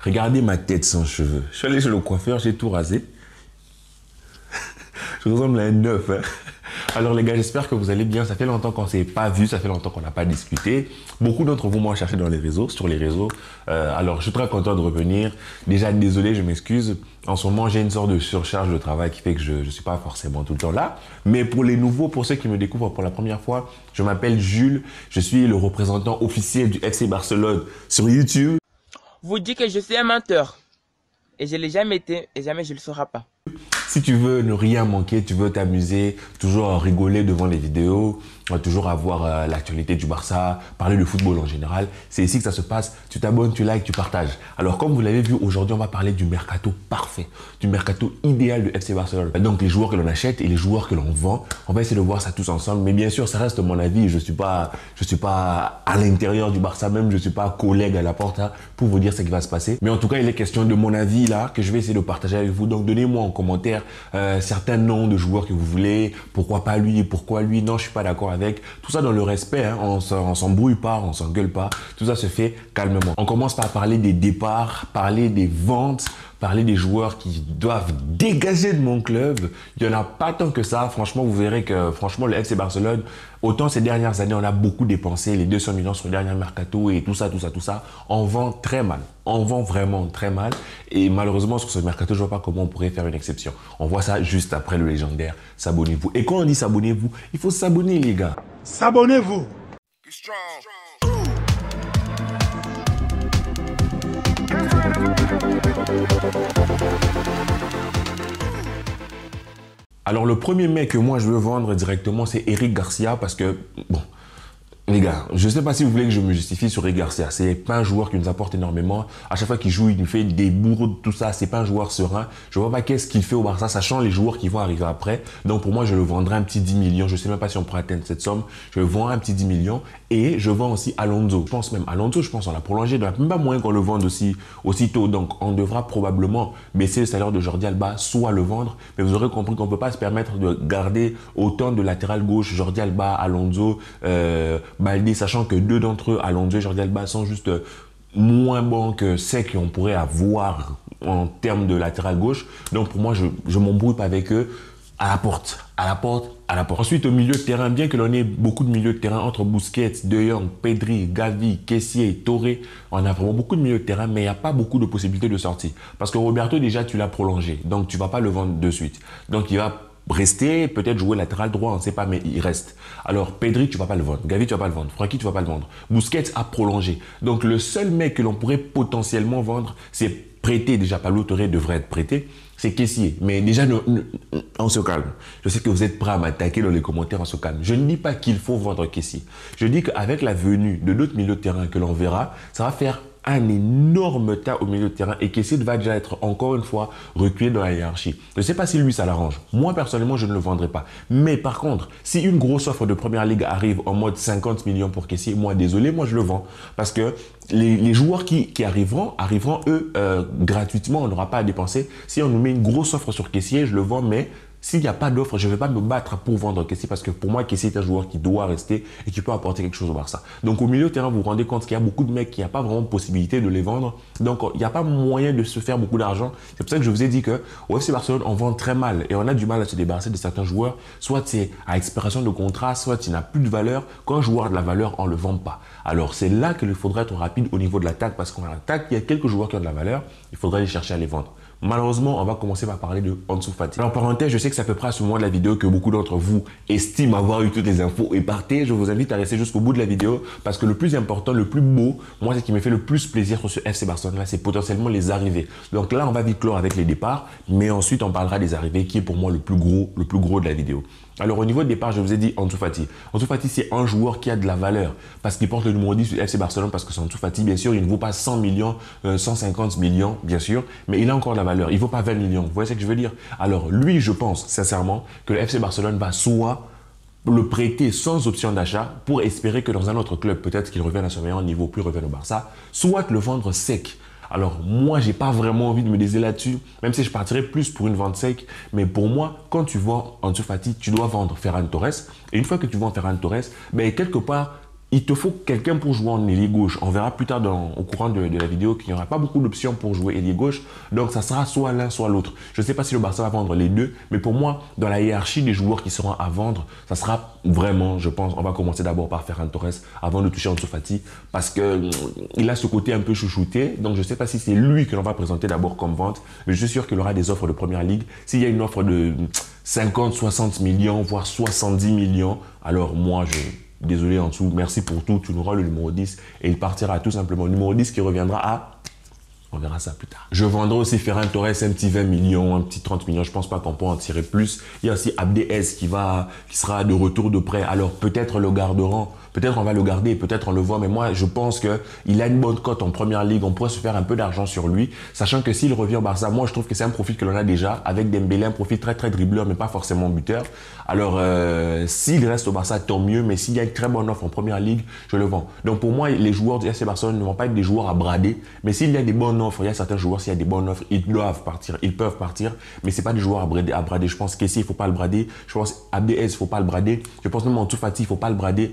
Regardez ma tête sans cheveux. Je suis allé chez le coiffeur, j'ai tout rasé. Je ressemble à un neuf. Hein. Alors les gars, j'espère que vous allez bien. Ça fait longtemps qu'on ne s'est pas vu, ça fait longtemps qu'on n'a pas discuté. Beaucoup d'entre vous m'ont cherché dans les réseaux, sur les réseaux. Alors je suis très content de revenir. Déjà désolé, je m'excuse. En ce moment, j'ai une sorte de surcharge de travail qui fait que je ne suis pas forcément tout le temps là. Mais pour les nouveaux, pour ceux qui me découvrent pour la première fois, je m'appelle Jules. Je suis le représentant officiel du FC Barcelone sur YouTube. Vous dites que je suis un menteur. Et je ne l'ai jamais été et jamais je ne le serai pas. Si tu veux ne rien manquer, tu veux t'amuser, toujours rigoler devant les vidéos, toujours avoir l'actualité du Barça, parler de football en général, c'est ici que ça se passe. Tu t'abonnes, tu likes, tu partages. Alors comme vous l'avez vu, aujourd'hui on va parler du mercato parfait, du mercato idéal du FC Barcelone. Donc les joueurs que l'on achète et les joueurs que l'on vend, on va essayer de voir ça tous ensemble. Mais bien sûr, ça reste mon avis. Je suis pas à l'intérieur du Barça même, je suis pas collègue à la porte hein, pour vous dire ce qui va se passer. Mais en tout cas, il est question de mon avis là que je vais essayer de partager avec vous. Donc donnez-moi en commentaire certains noms de joueurs que vous voulez, pourquoi pas lui, pourquoi lui, non je suis pas d'accord avec, tout ça dans le respect, hein. On s'embrouille pas, on s'engueule pas, tout ça se fait calmement. On commence par parler des départs, parler des ventes, parler des joueurs qui doivent dégager de mon club. Il n'y en a pas tant que ça. Franchement, vous verrez que franchement, le FC Barcelone, autant ces dernières années, on a beaucoup dépensé, les 200 millions sur le dernier mercato et tout ça, on vend très mal. On vend vraiment très mal. Et malheureusement, sur ce mercato, je ne vois pas comment on pourrait faire une exception. On voit ça juste après le légendaire. S'abonnez-vous. Et quand on dit s'abonnez-vous, il faut s'abonner, les gars. S'abonnez-vous. Alors le premier mec que moi je veux vendre directement, c'est Eric Garcia parce que, bon, les gars, je ne sais pas si vous voulez que je me justifie sur Eric Garcia. C'est pas un joueur qui nous apporte énormément. À chaque fois qu'il joue, il nous fait des bourdes, tout ça. C'est pas un joueur serein. Je vois pas qu'est-ce qu'il fait au Barça, sachant les joueurs qui vont arriver après. Donc pour moi, je le vendrai un petit 10 millions. Je sais même pas si on pourra atteindre cette somme. Je le vends un petit 10 millions. Et je vends aussi Alonso. Je pense même Alonso, on l'a prolongé. Il n'y a même pas moyen qu'on le vende aussitôt. Donc on devra probablement baisser le salaire de Jordi Alba, soit le vendre. Mais vous aurez compris qu'on ne peut pas se permettre de garder autant de latéral gauche, Jordi Alba, Alonso, Baldé, sachant que deux d'entre eux, Alonso et Jordi Alba, sont juste moins bons que ceux qu'on pourrait avoir en termes de latéral gauche. Donc pour moi, je m'embrouille pas avec eux. À la porte, à la porte, à la porte. Ensuite, au milieu de terrain, bien que l'on ait beaucoup de milieux de terrain entre Busquets, De Jong, Pedri, Gavi, Kessié, Touré, on a vraiment beaucoup de milieux de terrain, mais il n'y a pas beaucoup de possibilités de sortie. Parce que Roberto, déjà, tu l'as prolongé, donc tu ne vas pas le vendre de suite. Donc il va rester, peut-être jouer latéral droit, on ne sait pas, mais il reste. Alors, Pedri, tu ne vas pas le vendre. Gavi, tu ne vas pas le vendre. Francky, tu ne vas pas le vendre. Busquets a prolongé. Donc, le seul mec que l'on pourrait potentiellement vendre, c'est prêté. Déjà, Pablo Torre devrait être prêté. C'est Kessié. Mais déjà, on se calme. Je sais que vous êtes prêts à m'attaquer dans les commentaires, on se calme. Je ne dis pas qu'il faut vendre Kessié. Je dis qu'avec la venue de d'autres milieux de terrain que l'on verra, ça va faire un énorme tas au milieu de terrain et Kessié va déjà être encore une fois reculé dans la hiérarchie. Je ne sais pas si lui ça l'arrange. Moi personnellement je ne le vendrai pas. Mais par contre, si une grosse offre de première ligue arrive en mode 50 millions pour Kessié, moi désolé, moi je le vends. Parce que les joueurs qui arriveront eux gratuitement, on n'aura pas à dépenser. Si on nous met une grosse offre sur Kessié, je le vends, mais s'il n'y a pas d'offre, je ne vais pas me battre pour vendre Kessié parce que pour moi, Kessié est un joueur qui doit rester et qui peut apporter quelque chose au Barça. Donc au milieu de terrain, vous vous rendez compte qu'il y a beaucoup de mecs qui n'ont pas vraiment possibilité de les vendre. Donc il n'y a pas moyen de se faire beaucoup d'argent. C'est pour ça que je vous ai dit qu'au FC Barcelone, on vend très mal et on a du mal à se débarrasser de certains joueurs. Soit c'est à expiration de contrat, soit il n'a plus de valeur. Quand un joueur a de la valeur, on ne le vend pas. Alors c'est là qu'il faudrait être rapide au niveau de l'attaque parce qu'en attaque, il y a quelques joueurs qui ont de la valeur. Il faudrait les chercher à les vendre. Malheureusement, on va commencer par parler de Ansu Fati. Alors, parenthèse, je sais que c'est à peu près à ce moment de la vidéo que beaucoup d'entre vous estiment avoir eu toutes les infos et partez. Je vous invite à rester jusqu'au bout de la vidéo parce que le plus important, le plus beau, moi, ce qui me fait le plus plaisir sur ce FC Barcelone là, c'est potentiellement les arrivées. Donc là, on va vite clore avec les départs, mais ensuite, on parlera des arrivées qui est pour moi le plus gros de la vidéo. Alors, au niveau de départ, je vous ai dit Ansu Fati. Ansu Fati, c'est un joueur qui a de la valeur parce qu'il porte le numéro 10 du FC Barcelone parce que c'est Ansu Fati, bien sûr, il ne vaut pas 100 millions, 150 millions, bien sûr, mais il a encore de la valeur. Il ne vaut pas 20 millions. Vous voyez ce que je veux dire? Alors, lui, je pense sincèrement que le FC Barcelone va soit le prêter sans option d'achat pour espérer que dans un autre club, peut-être qu'il revienne à son meilleur niveau, puis revienne au Barça, soit le vendre sec. Alors moi, j'ai pas vraiment envie de me décider là-dessus, même si je partirais plus pour une vente sec. Mais pour moi, quand tu vends Ansu Fati, tu dois vendre Ferran Torres. Et une fois que tu vends Ferran Torres, ben, quelque part, il te faut quelqu'un pour jouer en ailier gauche. On verra plus tard au courant de la vidéo qu'il n'y aura pas beaucoup d'options pour jouer ailier gauche. Donc, ça sera soit l'un, soit l'autre. Je ne sais pas si le Barça va vendre les deux, mais pour moi, dans la hiérarchie des joueurs qui seront à vendre, ça sera vraiment, je pense, on va commencer d'abord par Ferran Torres avant de toucher Ansu Fati parce qu'il a ce côté un peu chouchouté. Donc, je ne sais pas si c'est lui que l'on va présenter d'abord comme vente, mais je suis sûr qu'il aura des offres de première ligue. S'il y a une offre de 50, 60 millions, voire 70 millions, alors moi, désolé en dessous, merci pour tout, tu nous auras le numéro 10 et il partira tout simplement. Le numéro 10 qui reviendra à... On verra ça plus tard. Je vendrai aussi Ferran Torres un petit 20 millions, un petit 30 millions. Je pense pas qu'on peut en tirer plus. Il y a aussi Abdé qui sera de retour de prêt. Alors peut-être le garderont. Peut-être on va le garder, peut-être on le voit. Mais moi, je pense qu'il a une bonne cote en première ligue. On pourrait se faire un peu d'argent sur lui. Sachant que s'il revient au Barça, moi, je trouve que c'est un profil que l'on a déjà. Avec Dembélé, un profil très, très dribbleur, mais pas forcément buteur. Alors, s'il reste au Barça, tant mieux. Mais s'il y a une très bonne offre en première ligue, je le vends. Donc pour moi, les joueurs du FC Barcelone ne vont pas être des joueurs à brader. Mais s'il y a des bonnes offres, il y a certains joueurs, s'il y a des bonnes offres, ils doivent partir, ils peuvent partir, mais c'est pas des joueurs à brader. Je pense qu'Essi, il faut pas le brader. Je pense Abdé, il faut pas le brader. Je pense même Ansu Fati, il faut pas le brader.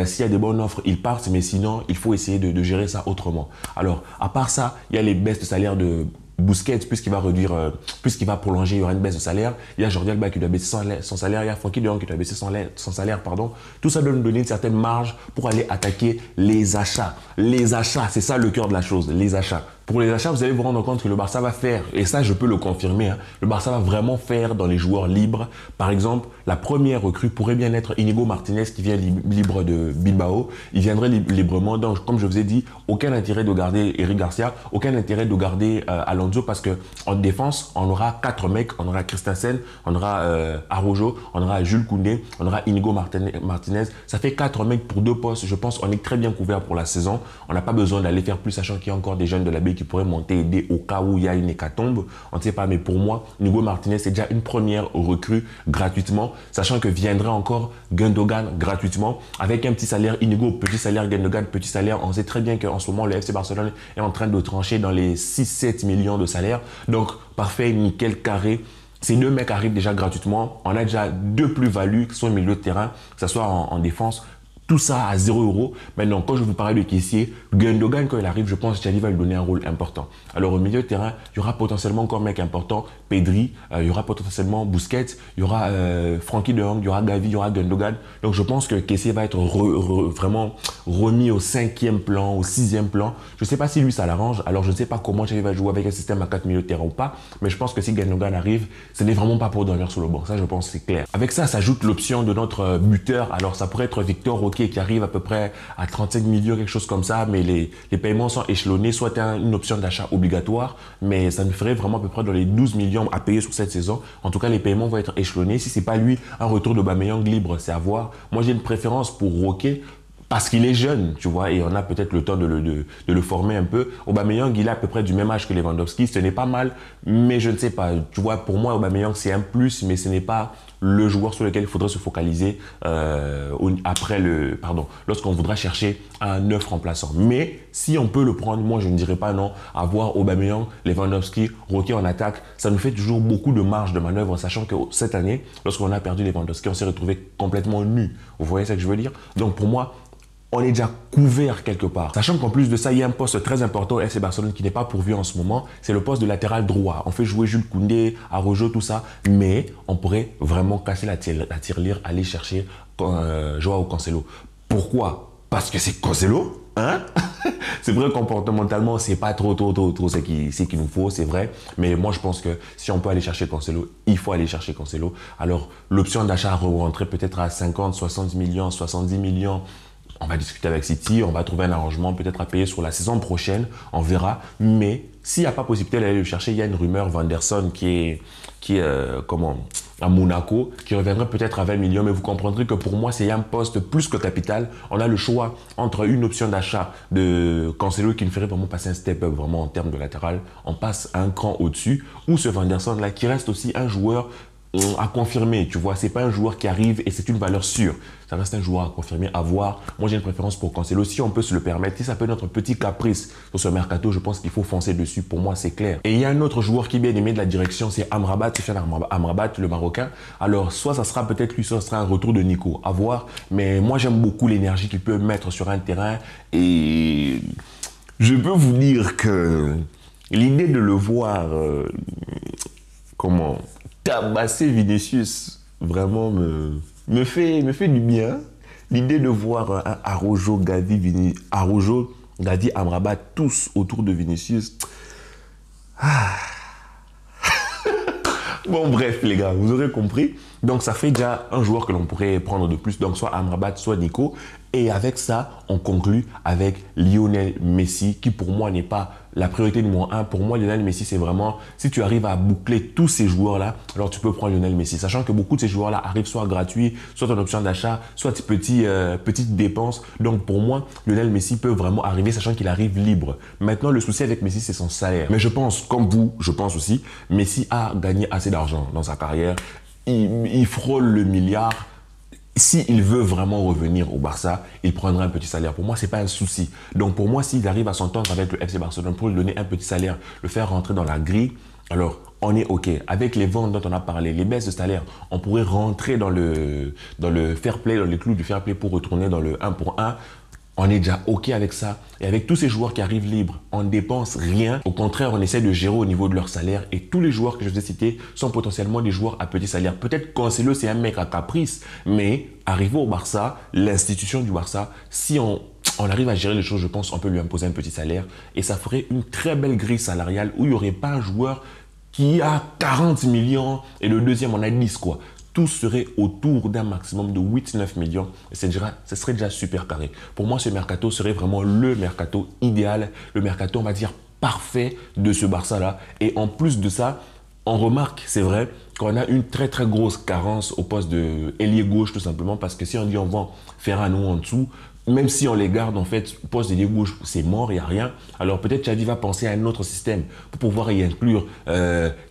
S'il y a des bonnes offres, ils partent, mais sinon, il faut essayer de gérer ça autrement. Alors, à part ça, il y a les baisses de salaire de Busquets, puisqu'il va prolonger, il y aura une baisse de salaire. Il y a Jordi Alba qui doit baisser son salaire. Il y a Frenkie de Jong qui doit baisser son salaire, pardon. Tout ça doit nous donner une certaine marge pour aller attaquer les achats. Les achats, c'est ça le cœur de la chose, les achats. Pour les achats, vous allez vous rendre compte que le Barça va faire, et ça je peux le confirmer, hein, le Barça va vraiment faire dans les joueurs libres. Par exemple, la première recrue pourrait bien être Inigo Martinez qui vient libre de Bilbao. Il viendrait librement. Donc, comme je vous ai dit, aucun intérêt de garder Eric Garcia, aucun intérêt de garder Alonso parce que en défense, on aura 4 mecs. On aura Christensen, on aura Araujo, on aura Jules Koundé, on aura Inigo Martinez. Ça fait 4 mecs pour 2 postes. Je pense qu'on est très bien couvert pour la saison. On n'a pas besoin d'aller faire plus, sachant qu'il y a encore des jeunes de la B qui pourraient monter, aider au cas où il y a une hécatombe. On ne sait pas, mais pour moi, Inigo Martinez, c'est déjà une première recrue gratuitement, sachant que viendrait encore Gundogan gratuitement, avec un petit salaire Inigo, petit salaire Gundogan, petit salaire. On sait très bien qu'en ce moment, le FC Barcelone est en train de trancher dans les 6-7 millions de salaires. Donc, parfait, nickel, carré. Ces 2 mecs arrivent déjà gratuitement. On a déjà 2 plus-values qui sont au milieu de terrain, que ce soit en défense. Tout ça à 0 €. Maintenant, quand je vous parlais de caissier, Gundogan, quand il arrive, je pense que Xavi va lui donner un rôle important. Alors, au milieu de terrain, il y aura potentiellement encore un mec important, Pedri, il y aura potentiellement Busquets, il y aura Frenkie de Jong, il y aura Gavi, il y aura Gundogan. Donc, je pense que caissier va être vraiment remis au 5e plan, au 6e plan. Je ne sais pas si lui, ça l'arrange. Alors, je ne sais pas comment Xavi va jouer avec un système à 4 milieux de terrain ou pas. Mais je pense que si Gundogan arrive, ce n'est vraiment pas pour dormir sur le banc. Ça, je pense, c'est clair. Avec ça, s'ajoute l'option de notre buteur. Alors, ça pourrait être Victor qui arrive à peu près à 35 millions, quelque chose comme ça, mais les paiements sont échelonnés, soit une option d'achat obligatoire, mais ça nous ferait vraiment à peu près dans les 12 millions à payer sur cette saison. En tout cas, les paiements vont être échelonnés. Si c'est pas lui, un retour de Aubameyang libre, c'est à voir. Moi, j'ai une préférence pour Roquet, parce qu'il est jeune, tu vois, et on a peut-être le temps de le former un peu. Aubameyang, il a à peu près du même âge que Lewandowski, ce n'est pas mal, mais je ne sais pas. Tu vois, pour moi, Aubameyang, c'est un plus, mais ce n'est pas le joueur sur lequel il faudrait se focaliser lorsqu'on voudra chercher un 9 remplaçant. Mais si on peut le prendre, moi, je ne dirais pas non. Avoir Aubameyang, Lewandowski, Roquet en attaque, ça nous fait toujours beaucoup de marge de manœuvre, sachant que cette année, lorsqu'on a perdu Lewandowski, on s'est retrouvé complètement nu. Vous voyez ce que je veux dire? Donc, pour moi, on est déjà couvert quelque part. Sachant qu'en plus de ça, il y a un poste très important au FC Barcelone qui n'est pas pourvu en ce moment. C'est le poste de latéral droit. On fait jouer Jules Koundé, Araujo, tout ça. Mais on pourrait vraiment casser la tirelire, aller chercher Joao Cancelo. Pourquoi? Parce que c'est Cancelo, hein? C'est vrai, comportementalement, c'est pas trop ce qu'il nous faut, c'est vrai. Mais moi, je pense que si on peut aller chercher Cancelo, il faut aller chercher Cancelo. Alors, l'option d'achat rentrer peut-être à 50, 60 millions, 70 millions. On va discuter avec City, on va trouver un arrangement peut-être à payer sur la saison prochaine, on verra. Mais s'il n'y a pas possibilité d'aller le chercher, il y a une rumeur Vanderson qui est à Monaco, qui reviendrait peut-être à 20 millions. Mais vous comprendrez que pour moi, c'est un poste plus que capital. On a le choix entre une option d'achat de Cancelo qui nous ferait vraiment passer un step-up vraiment en termes de latéral. On passe un cran au-dessus. Ou ce Vanderson là qui reste aussi un joueur à confirmer, tu vois. C'est pas un joueur qui arrive et c'est une valeur sûre. Ça reste un joueur à confirmer, à voir. Moi, j'ai une préférence pour Cancelo. Si on peut se le permettre, si ça peut être notre petit caprice sur ce mercato, je pense qu'il faut foncer dessus. Pour moi, c'est clair. Et il y a un autre joueur qui est bien aimé de la direction, c'est Amrabat, Sofiane Amrabat, le Marocain. Alors, soit ça sera peut-être lui, soit ça sera un retour de Nico, à voir. Mais moi, j'aime beaucoup l'énergie qu'il peut mettre sur un terrain. Et je peux vous dire que l'idée de le voir, tabasser Vinicius, vraiment me fait du bien. L'idée de voir un Araujo, Gadi, Amrabat, tous autour de Vinicius. Bon, bref, les gars, vous aurez compris. Donc, ça fait déjà un joueur que l'on pourrait prendre de plus. Donc, soit Amrabat, soit Nico. Et avec ça, on conclut avec Lionel Messi, qui pour moi n'est pas la priorité numéro 1. Pour moi, Lionel Messi, c'est vraiment, si tu arrives à boucler tous ces joueurs-là, alors tu peux prendre Lionel Messi. Sachant que beaucoup de ces joueurs-là arrivent soit gratuits, soit en option d'achat, soit petites dépenses. Donc, pour moi, Lionel Messi peut vraiment arriver, sachant qu'il arrive libre. Maintenant, le souci avec Messi, c'est son salaire. Mais je pense, comme vous, je pense aussi, Messi a gagné assez d'argent dans sa carrière. Il frôle le milliard. S'il veut vraiment revenir au Barça, il prendra un petit salaire. Pour moi, ce n'est pas un souci. Donc pour moi, s'il arrive à s'entendre avec le FC Barcelone pour lui donner un petit salaire, le faire rentrer dans la grille, alors on est OK. Avec les ventes dont on a parlé, les baisses de salaire, on pourrait rentrer dans le fair play, dans les clous du fair play pour retourner dans le 1 pour 1. On est déjà OK avec ça. Et avec tous ces joueurs qui arrivent libres, on ne dépense rien. Au contraire, on essaie de gérer au niveau de leur salaire. Et tous les joueurs que je vous ai cités sont potentiellement des joueurs à petit salaire. Peut-être Cancelo, c'est un mec à caprice. Mais arrivé au Barça, l'institution du Barça, si on arrive à gérer les choses, je pense on peut lui imposer un petit salaire. Et ça ferait une très belle grille salariale où il n'y aurait pas un joueur qui a 40 millions et le deuxième en a 10 quoi. Tout serait autour d'un maximum de 8-9 millions. Et ce serait déjà super carré. Pour moi, ce mercato serait vraiment le mercato idéal, le mercato, on va dire, parfait de ce Barça-là. Et en plus de ça, on remarque, c'est vrai, qu'on a une très très grosse carence au poste de ailier gauche, tout simplement, parce que si on dit on vend Ferran en dessous, même si on les garde, en fait, poste d'ailier gauche, c'est mort, il n'y a rien. Alors peut-être Xavi va penser à un autre système pour pouvoir y inclure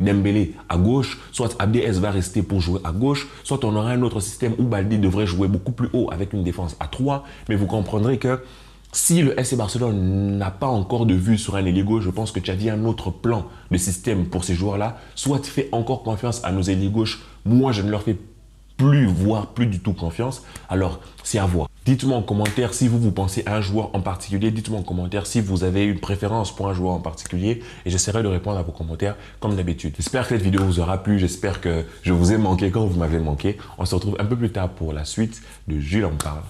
Dembélé à gauche, soit Abdé va rester pour jouer à gauche, soit on aura un autre système où Balde devrait jouer beaucoup plus haut avec une défense à 3. Mais vous comprendrez que si le FC Barcelone n'a pas encore de vue sur un ailier gauche, je pense que Xavi a un autre plan de système pour ces joueurs-là. Soit fait encore confiance à nos ailiers gauches, moi je ne leur fais plus, voire plus du tout confiance. Alors c'est à voir. Dites-moi en commentaire si vous pensez à un joueur en particulier. Dites-moi en commentaire si vous avez une préférence pour un joueur en particulier. Et j'essaierai de répondre à vos commentaires comme d'habitude. J'espère que cette vidéo vous aura plu. J'espère que je vous ai manqué quand vous m'avez manqué. On se retrouve un peu plus tard pour la suite de Jules en parle.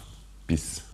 Peace.